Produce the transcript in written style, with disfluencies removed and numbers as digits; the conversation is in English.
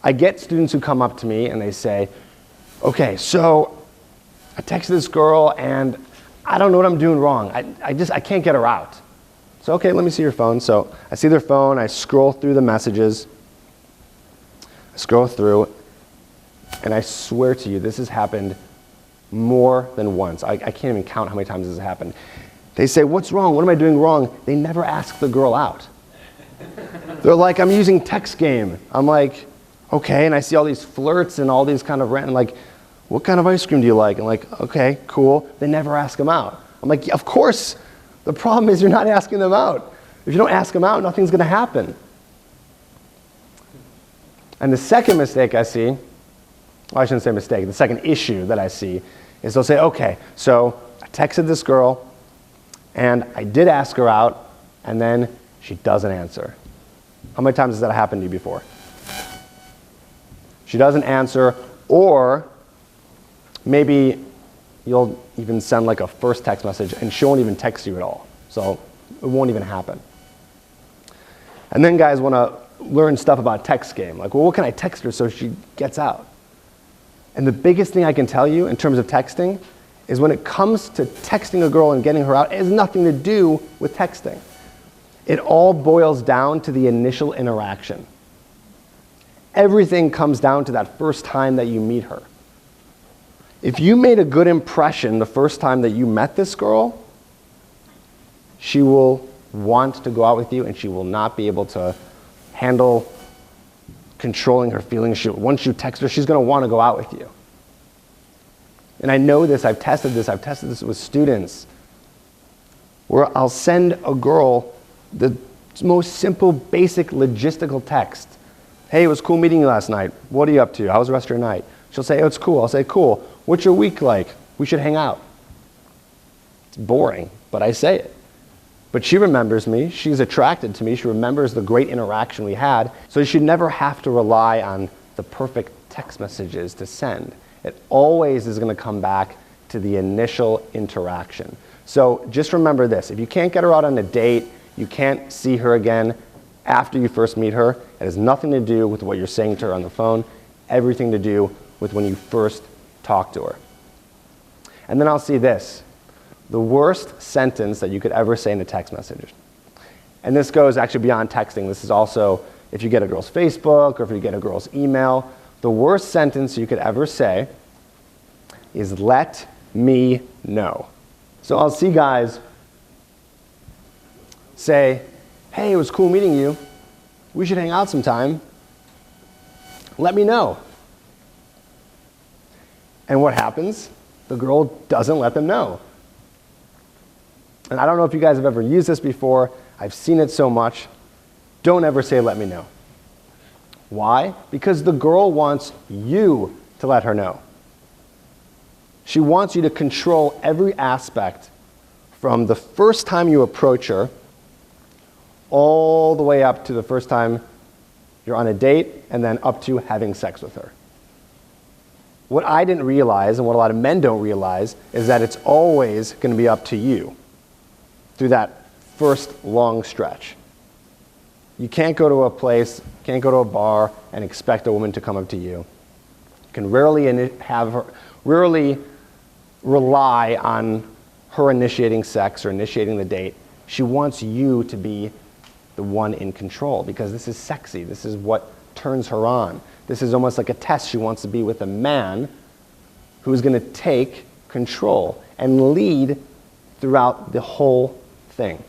I get students who come up to me and they say, okay, so I texted this girl and I don't know what I'm doing wrong. I can't get her out. So, okay, let me see your phone. So I see their phone, I scroll through the messages, and I swear to you, this has happened more than once. I can't even count how many times this has happened. They say, what's wrong? What am I doing wrong? They never ask the girl out. They're like, I'm using text game. I'm like, okay, and I see all these flirts and all these kind of random, like, what kind of ice cream do you like? And like, okay, cool. They never ask them out. I'm like, yeah, of course. The problem is you're not asking them out. If you don't ask them out, nothing's going to happen. And the second mistake I see, well, I shouldn't say mistake, the second issue that I see is they'll say, okay, so I texted this girl, and I did ask her out, and then she doesn't answer. How many times has that happened to you before? She doesn't answer, or maybe you'll even send like a first text message and she won't even text you at all. So it won't even happen. And then guys want to learn stuff about text game. Like, well, what can I text her so she gets out? And the biggest thing I can tell you in terms of texting is when it comes to texting a girl and getting her out, it has nothing to do with texting. It all boils down to the initial interaction. Everything comes down to that first time that you meet her. If you made a good impression the first time that you met this girl, she will want to go out with you and she will not be able to handle controlling her feelings. Once you text her, she's going to want to go out with you. And I know this, I've tested this with students, where I'll send a girl the most simple, basic, logistical text. Hey, it was cool meeting you last night. What are you up to? How was the rest of your night? She'll say, oh, it's cool. I'll say, cool. What's your week like? We should hang out. It's boring, but I say it. But she remembers me. She's attracted to me. She remembers the great interaction we had. So you should never have to rely on the perfect text messages to send. It always is going to come back to the initial interaction. So just remember this. If you can't get her out on a date, you can't see her again after you first meet her, it has nothing to do with what you're saying to her on the phone, everything to do with when you first talk to her. And then I'll see this, the worst sentence that you could ever say in a text message. And this goes actually beyond texting. This is also if you get a girl's Facebook or if you get a girl's email. The worst sentence you could ever say is, let me know. So I'll see guys say, hey, it was cool meeting you. We should hang out sometime. Let me know. And what happens? The girl doesn't let them know. And I don't know if you guys have ever used this before. I've seen it so much. Don't ever say, let me know. Why? Because the girl wants you to let her know. She wants you to control every aspect from the first time you approach her all the way up to the first time you're on a date and then up to having sex with her. What I didn't realize and what a lot of men don't realize is that it's always going to be up to you through that first long stretch. You can't go to a place, can't go to a bar and expect a woman to come up to you. You can rarely rely on her initiating sex or initiating the date. She wants you to be the one in control because this is sexy. This is what turns her on. This is almost like a test. She wants to be with a man who's going to take control and lead throughout the whole thing.